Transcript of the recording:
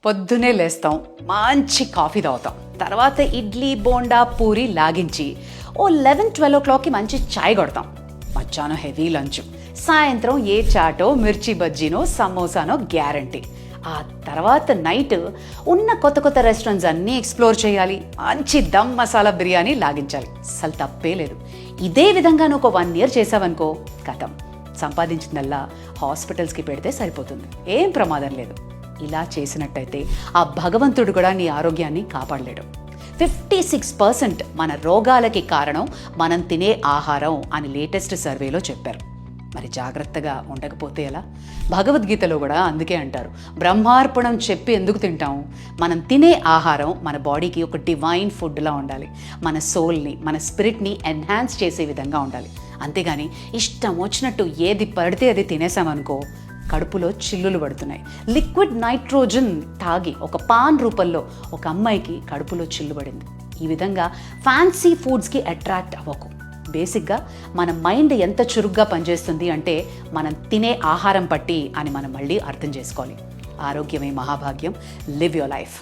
పొద్దునే లేస్తాం, మంచి కాఫీ తాగుతాం, తర్వాత ఇడ్లీ బోండా పూరి లాగించి ఓ 11-12 మంచి చాయ్ కొడతాం. మధ్యాహ్నం హెవీ లంచ్, సాయంత్రం ఏ చాటో మిర్చి బజ్జీనో సమోసానో గ్యారంటీ. ఆ తర్వాత నైట్ ఉన్న కొత్త కొత్త రెస్టారెంట్స్ అన్నీ ఎక్స్ప్లోర్ చేయాలి, మంచి దమ్ మసాలా బిర్యానీ లాగించాలి. అసలు తప్పే లేదు. ఇదే విధంగా నువ్వు ఒక 1 year చేసావనుకో, కథం, సంపాదించిందల్లా హాస్పిటల్స్కి పెడితే సరిపోతుంది, ఏం ప్రమాదం లేదు. ఇలా చేసినట్టయితే ఆ భగవంతుడు కూడా నీ ఆరోగ్యాన్ని కాపాడలేడు. 56% మన రోగాలకి కారణం మనం తినే ఆహారం అని లేటెస్ట్ సర్వేలో చెప్పారు. మరి జాగ్రత్తగా ఉండకపోతే ఎలా? భగవద్గీతలో కూడా అందుకే అంటారు, బ్రహ్మార్పణం చెప్పి ఎందుకు తింటాము? మనం తినే ఆహారం మన బాడీకి ఒక డివైన్ ఫుడ్లా ఉండాలి, మన సోల్ని, మన స్పిరిట్ని ఎన్హాన్స్ చేసే విధంగా ఉండాలి. అంతేగాని ఇష్టం వచ్చినట్టు ఏది పడితే అది తినేసామనుకో, కడుపులో చిల్లులు పడుతున్నాయి. లిక్విడ్ నైట్రోజన్ తాగి ఒక పాన్ రూపంలో ఒక అమ్మాయికి కడుపులో చిల్లు పడింది. ఈ విధంగా ఫ్యాన్సీ ఫుడ్స్కి అట్రాక్ట్ అవ్వకు. బేసిక్గా మన మైండ్ ఎంత చురుగ్గా పనిచేస్తుంది అంటే మనం తినే ఆహారం పట్టి అని మనం మళ్ళీ అర్థం చేసుకోవాలి. ఆరోగ్యమే మహాభాగ్యం. Live your life.